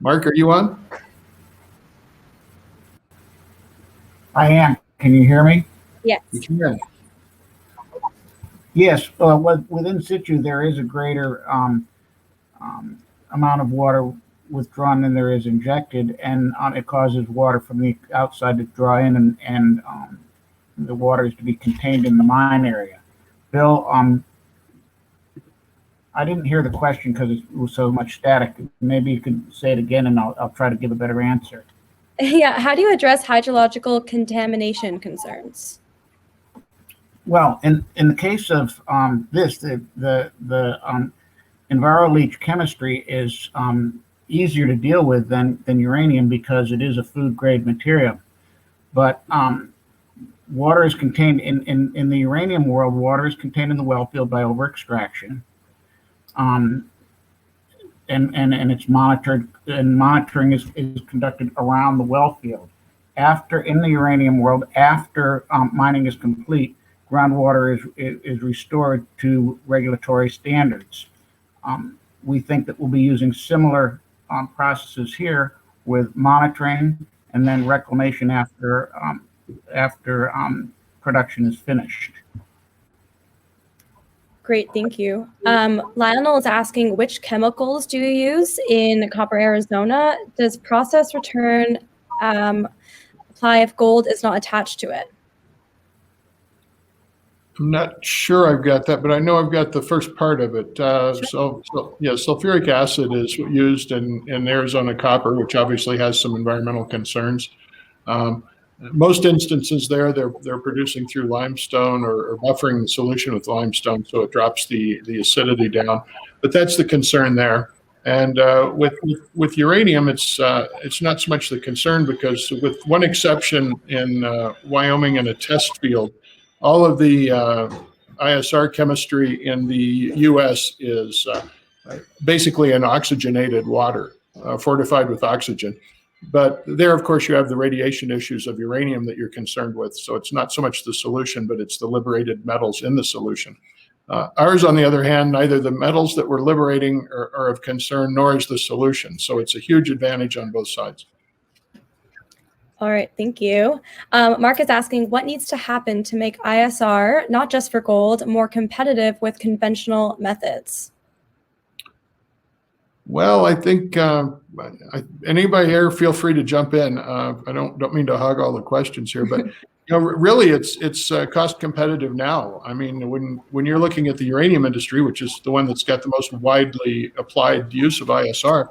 Mark, are you on? I am. Can you hear me? Yes. You can. Yes. Within situ, there is a greater amount of water withdrawn than there is injected, and it causes water from the outside to draw in and the water is to be contained in the mine area. Bill, I didn't hear the question because it was so much static. Maybe you could say it again, and I'll try to give a better answer. Yeah, how do you address hydrological contamination concerns? Well, in the case of this, the EnviroLeach chemistry is easier to deal with than uranium because it is a food grade material. But water is contained in the uranium world. Water is contained in the well field by over extraction, and it's monitored. And monitoring is conducted around the well field. In the uranium world, after mining is complete, groundwater is restored to regulatory standards. We think that we'll be using similar processes here with monitoring and then reclamation after production is finished. Great, thank you. Lionel is asking, which chemicals do you use in Copper, Arizona? Does process return apply if gold is not attached to it? I'm not sure I've got that, but I know I've got the first part of it. So yeah, sulfuric acid is used in Arizona copper, which obviously has some environmental concerns. Most instances they're producing through limestone or buffering the solution with limestone, so it drops the acidity down. But that's the concern there. And with uranium, it's not so much the concern, because with one exception in Wyoming in a test field, all of the ISR chemistry in the U.S. is basically an oxygenated water, fortified with oxygen. But there, of course, you have the radiation issues of uranium that you're concerned with. So it's not so much the solution, but it's the liberated metals in the solution. Ours, on the other hand, neither the metals that we're liberating are of concern, nor is the solution. So it's a huge advantage on both sides. All right, thank you. Mark is asking, what needs to happen to make ISR, not just for gold, more competitive with conventional methods? Well, I think anybody here, feel free to jump in. I don't mean to hog all the questions here, but really, it's cost competitive now. I mean, when you're looking at the uranium industry, which is the one that's got the most widely applied use of ISR,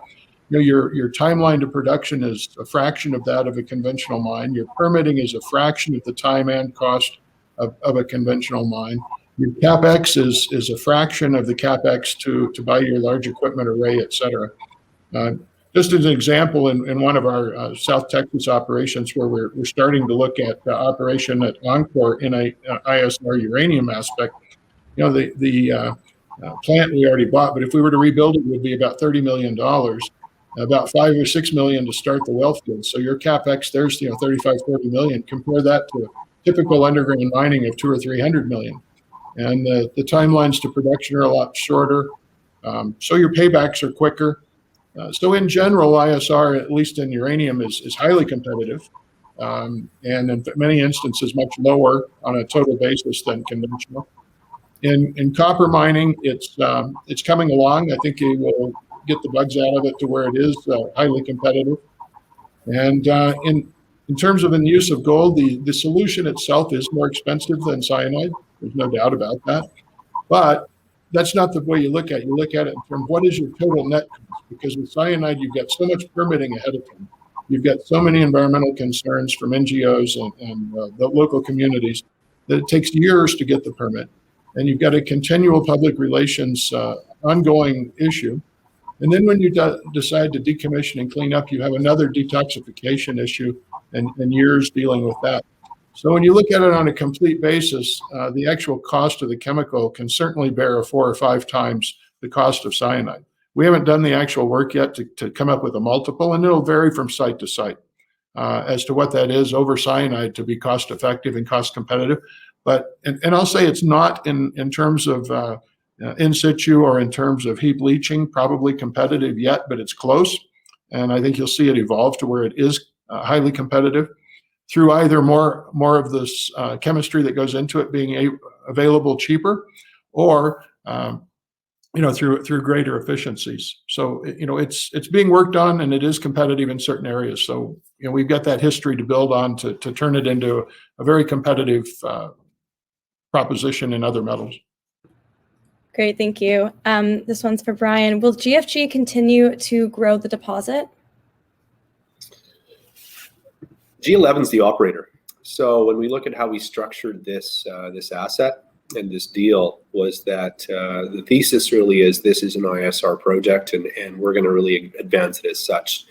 your timeline to production is a fraction of that of a conventional mine. Your permitting is a fraction of the time and cost of a conventional mine. Your CapEx is a fraction of the CapEx to buy your large equipment array, et cetera. Just as an example, in one of our South Texas operations, where we're starting to look at operation at Encore in a ISR uranium aspect, the plant we already bought, but if we were to rebuild it, it would be about $30 million, about $5 or $6 million to start the well field. So your CapEx there's 35, 40 million. Compare that to typical underground mining of 200 or 300 million. And the timelines to production are a lot shorter. So your paybacks are quicker. So in general, ISR, at least in uranium, is highly competitive. And in many instances, much lower on a total basis than conventional. In copper mining, it's coming along. I think it will get the bugs out of it to where it is highly competitive. And in terms of the use of gold, the solution itself is more expensive than cyanide. There's no doubt about that. But that's not the way you look at it. You look at it in terms of what is your total net cost? Because with cyanide, you've got so much permitting ahead of time. You've got so many environmental concerns from NGOs and the local communities that it takes years to get the permit. And you've got a continual public relations ongoing issue. And then when you decide to decommission and clean up, you have another detoxification issue and years dealing with that. So when you look at it on a complete basis, the actual cost of the chemical can certainly bear 4 or 5 times the cost of cyanide. We haven't done the actual work yet to come up with a multiple, and it'll vary from site to site as to what that is over cyanide to be cost effective and cost competitive. But and I'll say it's not in terms of in situ or in terms of heap leaching probably competitive yet, but it's close. And I think you'll see it evolve to where it is highly competitive through either more of this chemistry that goes into it being available cheaper, or through greater efficiencies. So, it's being worked on, and it is competitive in certain areas. So, we've got that history to build on to turn it into a very competitive proposition in other metals. Great, thank you. This one's for Brian. Will GFG continue to grow the deposit? G11 is the operator. So when we look at how we structured this asset and this deal, was that the thesis really is this is an ISR project, and we're going to really advance it as such.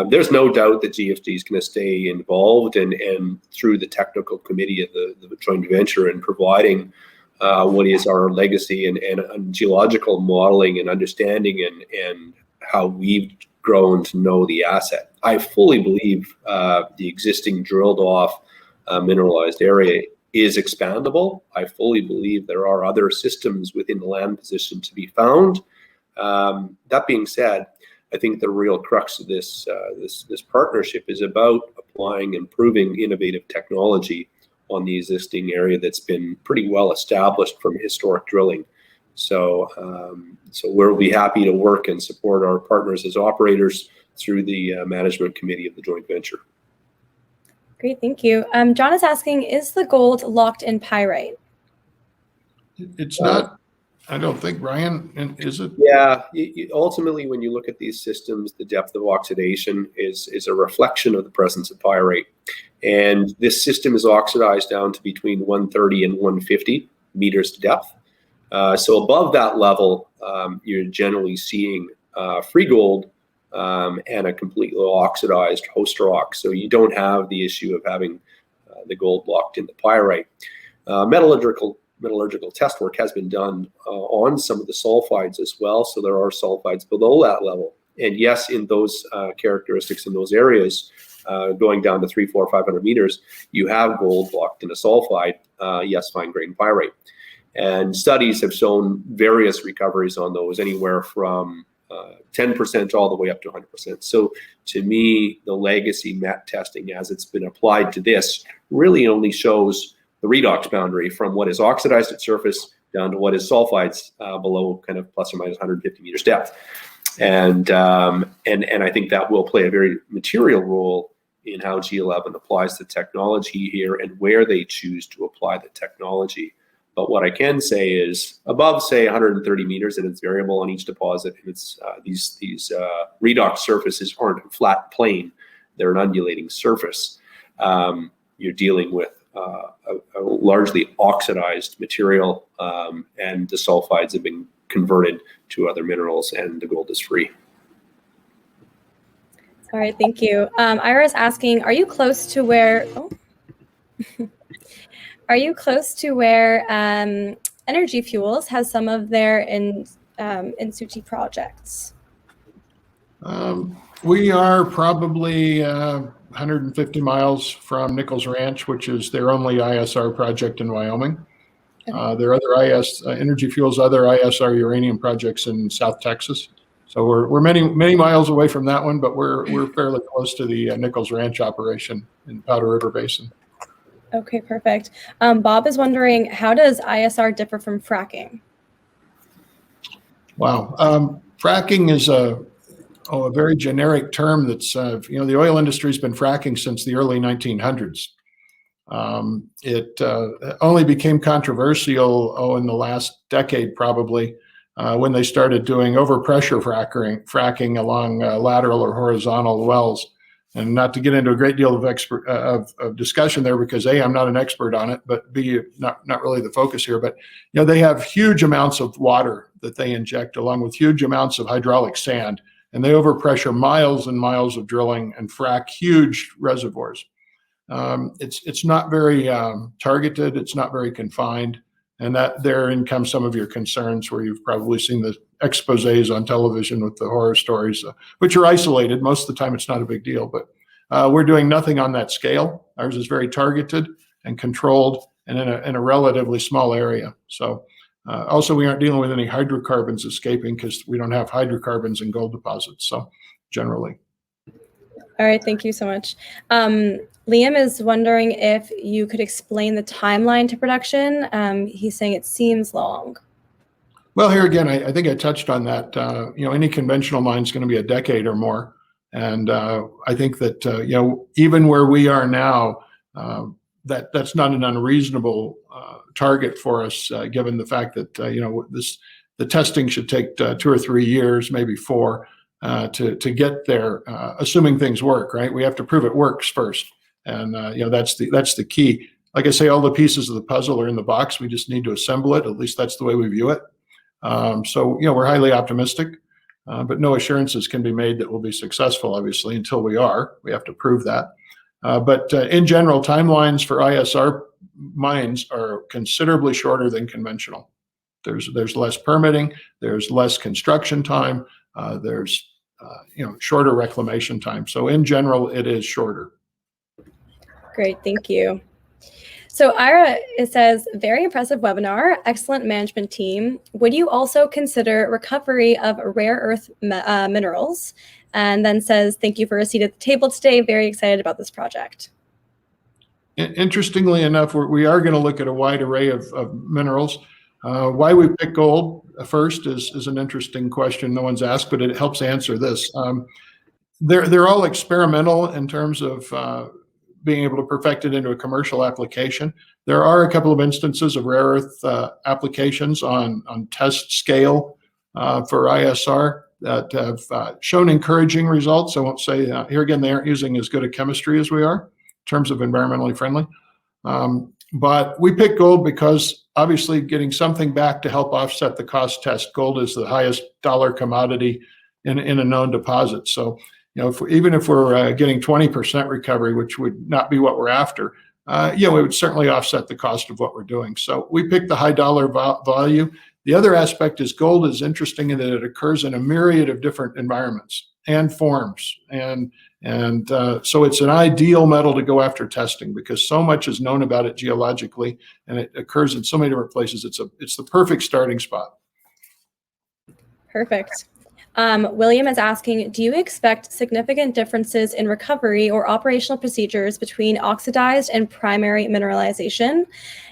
There's no doubt that GFG is going to stay involved and through the technical committee of the joint venture and providing what is our legacy and geological modeling and understanding and how we've grown to know the asset. I fully believe the existing drilled off mineralized area is expandable. I fully believe there are other systems within the land position to be found. That being said, I think the real crux of this partnership is about applying and improving innovative technology on the existing area that's been pretty well established from historic drilling. So we'll be happy to work and support our partners as operators through the management committee of the joint venture. Great, thank you. John is asking, is the gold locked in pyrite? It's not, I don't think, Brian, is it? Yeah, ultimately, when you look at these systems, the depth of oxidation is a reflection of the presence of pyrite. And this system is oxidized down to between 130 and 150 meters to depth. So above that level, you're generally seeing free gold and a completely oxidized host rock. So you don't have the issue of having the gold locked in the pyrite. Metallurgical test work has been done on some of the sulfides as well. So there are sulfides below that level. And yes, in those characteristics in those areas, going down to 300, 400, 500 meters, you have gold locked in a sulfide, yes, fine grained pyrite. And studies have shown various recoveries on those, anywhere from 10% all the way up to 100%. So to me, the legacy met testing as it's been applied to this really only shows the redox boundary from what is oxidized at surface down to what is sulfides below kind of plus or minus 150 meters depth. And I think that will play a very material role in how G11 applies the technology here and where they choose to apply the technology. But what I can say is above, say, 130 meters, and it's variable on each deposit, and it's these redox surfaces aren't a flat plane, they're an undulating surface. You're dealing with a largely oxidized material, and the sulfides have been converted to other minerals, and the gold is free. All right, thank you. Ira's asking, are you close to where... Oh. Are you close to where Energy Fuels has some of their in situ projects? We are probably 150 miles from Nichols Ranch, which is their only ISR project in Wyoming. Okay. There are other Energy Fuels, other ISR uranium projects in South Texas. So we're many miles away from that one, but we're fairly close to the Nichols Ranch operation in Powder River Basin. Okay, perfect. Bob is wondering, how does ISR differ from fracking? Wow. Fracking is a very generic term that's, the oil industry has been fracking since the early 1900s. It only became controversial, in the last decade probably, when they started doing overpressure fracking along lateral or horizontal wells. And not to get into a great deal of discussion there, because A, I'm not an expert on it, but B, not really the focus here. But they have huge amounts of water that they inject, along with huge amounts of hydraulic sand, and they overpressure miles and miles of drilling and frack huge reservoirs. It's not very targeted. It's not very confined, and that therein comes some of your concerns, where you've probably seen the exposés on television with the horror stories, which are isolated. Most of the time it's not a big deal, but we're doing nothing on that scale. Ours is very targeted and controlled and in a relatively small area. So also we aren't dealing with any hydrocarbons escaping, because we don't have hydrocarbons in gold deposits, so generally. All right, thank you so much. Liam is wondering if you could explain the timeline to production. He's saying it seems long. Well, here again, I think I touched on that. Any conventional mine is going to be a decade or more. And I think that, even where we are now, that's not an unreasonable target for us, given the fact that, the testing should take 2 or 3 years, maybe 4, to get there, assuming things work, right? We have to prove it works first. And, that's the key. Like I say, all the pieces of the puzzle are in the box. We just need to assemble it. At least that's the way we view it. So, we're highly optimistic, but no assurances can be made that we'll be successful, obviously, until we are. We have to prove that. But in general, timelines for ISR mines are considerably shorter than conventional. There's less permitting, there's less construction time, there's shorter reclamation time. So in general, it is shorter. Great, thank you. So Ira, it says, very impressive webinar, excellent management team. Would you also consider recovery of rare earth minerals? And then says, thank you for a seat at the table today. Very excited about this project. Interestingly enough, we are going to look at a wide array of minerals. Why we pick gold first is an interesting question no one's asked, but it helps answer this. They're all experimental in terms of being able to perfect it into a commercial application. There are a couple of instances of rare earth applications on test scale for ISR that have shown encouraging results. I won't say, here again, they aren't using as good a chemistry as we are in terms of environmentally friendly. But we pick gold because obviously getting something back to help offset the cost test. Gold is the highest dollar commodity in a known deposit. So, even if we're getting 20% recovery, which would not be what we're after, it would certainly offset the cost of what we're doing. So we pick the high dollar value. The other aspect is gold is interesting in that it occurs in a myriad of different environments and forms. And so it's an ideal metal to go after testing because so much is known about it geologically and it occurs in so many different places. It's the perfect starting spot. Perfect. William is asking, do you expect significant differences in recovery or operational procedures between oxidized and primary mineralization?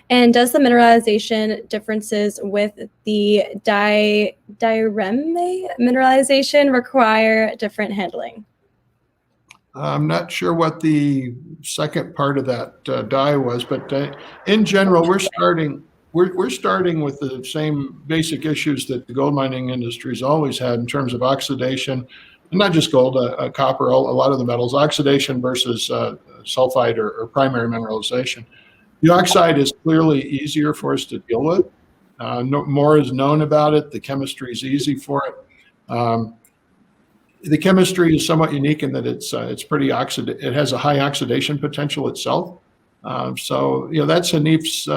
And does the mineralization differences with the dioreme mineralization require different handling? I'm not sure what the second part of that die was, but in general, we're starting with the same basic issues that the gold mining industry's always had in terms of oxidation, and not just gold, copper, a lot of the metals, oxidation versus sulfide or primary mineralization. The oxide is clearly easier for us to deal with. More is known about it. The chemistry is easy for it. The chemistry is somewhat unique in that it's pretty it has a high oxidation potential itself. So that's Hanif's.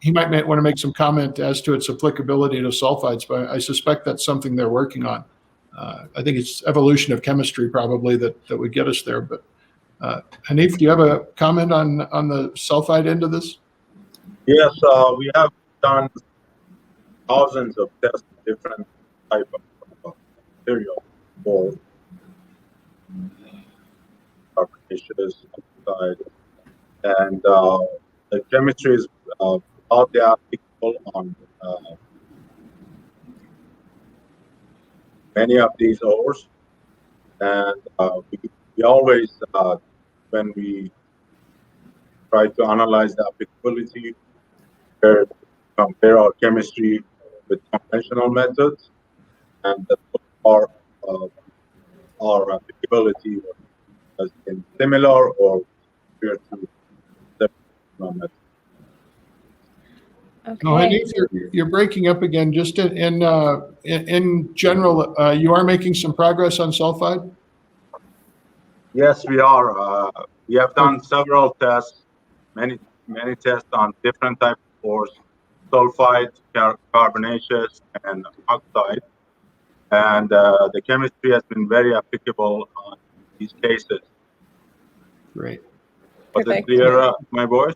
He might want to make some comment as to its applicability to sulfides, but I suspect that's something they're working on. I think it's evolution of chemistry probably that would get us there. But Hanif, do you have a comment on the sulfide end of this? Yes, we have done thousands of tests of different type of material for carbonaceous oxide, and the chemistry is about the applicable on many of these ores, and we always when we try to analyze the applicability, compare our chemistry with conventional methods, and our applicability has been similar or superior to the methods. Okay. No, Hanif, you're breaking up again. Just in general, you are making some progress on sulfide? Yes, we are. We have done several tests, many tests on different types of ores, sulfide, carbonaceous, and oxide. And the chemistry has been very applicable on these cases. Great. Was it clear, my voice?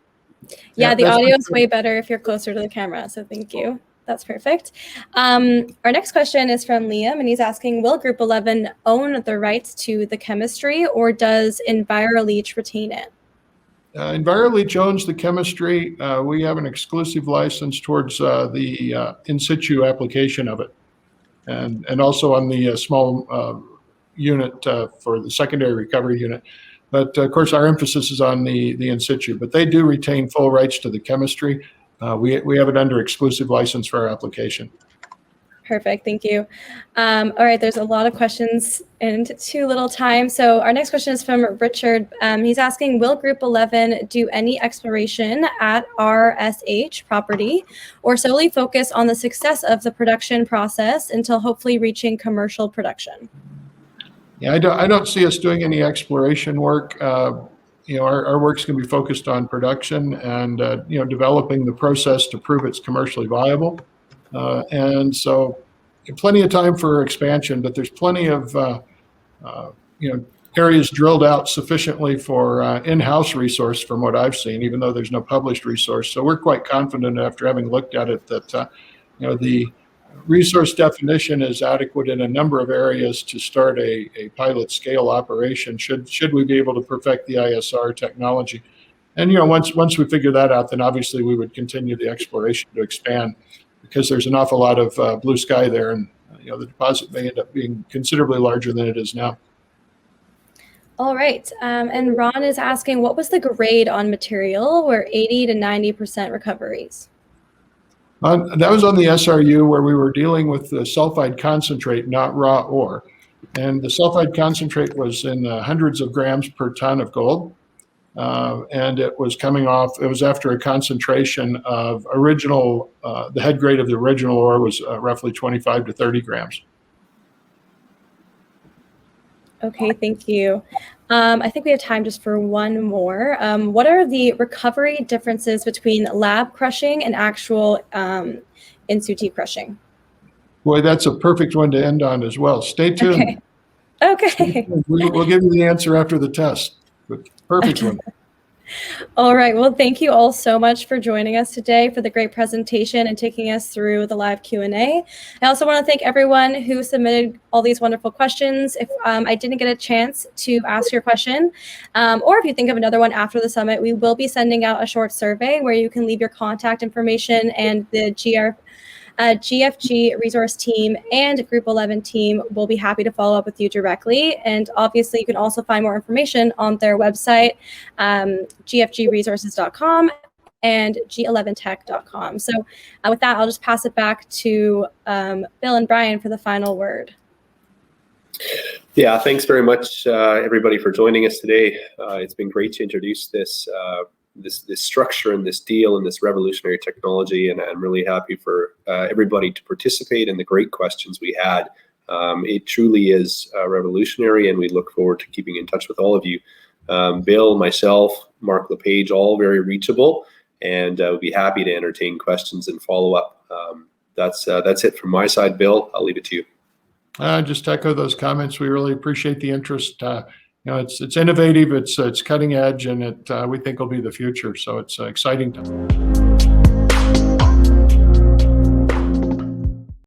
Yeah, the audio is way better if you're closer to the camera, so thank you. That's perfect. Our next question is from Liam, and he's asking, will Group 11 own the rights to the chemistry, or does EnviroLeach retain it? EnviroLeach owns the chemistry. We have an exclusive license towards the in situ application of it, and also on the small unit for the secondary recovery unit. But of course, our emphasis is on the in situ. But they do retain full rights to the chemistry. We have it under exclusive license for our application. Perfect, thank you. All right, there's a lot of questions and too little time. So our next question is from Richard. He's asking, will Group 11 do any exploration at RSH property or solely focus on the success of the production process until hopefully reaching commercial production? Yeah, I don't see us doing any exploration work. Our work's going to be focused on production and developing the process to prove it's commercially viable. And so plenty of time for expansion, but there's plenty of areas drilled out sufficiently for in-house resource from what I've seen, even though there's no published resource. So we're quite confident after having looked at it that the resource definition is adequate in a number of areas to start a pilot scale operation should we be able to perfect the ISR technology. And once we figure that out, then obviously we would continue the exploration to expand, because there's an awful lot of blue sky there, and the deposit may end up being considerably larger than it is now. All right, and Ron is asking, what was the grade on material where 80 to 90% recoveries? That was on the SRU, where we were dealing with the sulfide concentrate, not raw ore. And the sulfide concentrate was in hundreds of grams per ton of gold. And it was coming off, it was after a concentration of the head grade of the original ore was roughly 25 to 30 grams. Okay, thank you. I think we have time just for one more. What are the recovery differences between lab crushing and actual in situ crushing? Boy, that's a perfect one to end on as well. Stay tuned. Okay. We'll give you the answer after the test. But perfect one. All right. Well, thank you all so much for joining us today for the great presentation and taking us through the live Q&A. I also want to thank everyone who submitted all these wonderful questions. If I didn't get a chance to ask your question, or if you think of another one after the summit, we will be sending out a short survey where you can leave your contact information, and the GFG Resource team and Group 11 team will be happy to follow up with you directly. And obviously, you can also find more information on their website, gfgresources.com and g11tech.com. So with that, I'll just pass it back to Bill and Brian for the final word. Yeah, thanks very much, everybody, for joining us today. It's been great to introduce this structure and this deal and this revolutionary technology, and I'm really happy for everybody to participate in the great questions we had. It truly is revolutionary, and we look forward to keeping in touch with all of you. Bill, myself, Mark LePage, all very reachable, and we'll be happy to entertain questions and follow up. That's it from my side. Bill, I'll leave it to you. Just echo those comments. We really appreciate the interest. It's innovative, it's cutting edge, and we think will be the future. So it's exciting time.